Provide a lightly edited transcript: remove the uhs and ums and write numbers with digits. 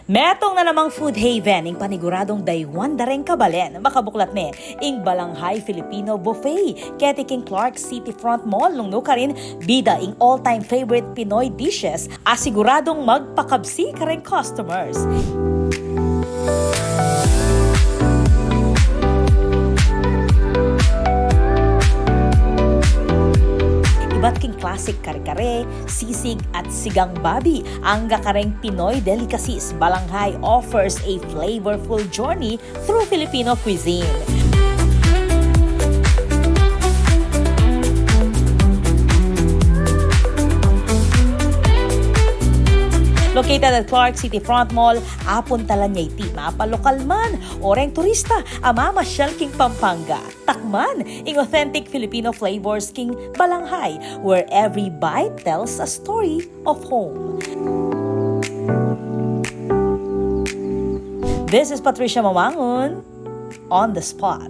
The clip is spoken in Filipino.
Metong na namang food haven ing paniguradong daywan dareng kabalen makabuklat me ing Balanghai Filipino buffet keti king Clark City Front Mall nung nukarin bida ing all-time favorite Pinoy dishes asiguradong magpakabsi kareng customers. Iba't king classic kare-kare, sisig at sigang babi. Ang gakareng Pinoy delicacies, Balanghai offers a flavorful journey through Filipino cuisine. Located at Clark City Front Mall, apuntalan niya iti mapalokal man oreng turista amamasyal king Pampanga. Takman ing authentic Filipino flavors king Balanghai, where every bite tells a story of home. This is Patricia Mamangon on the spot.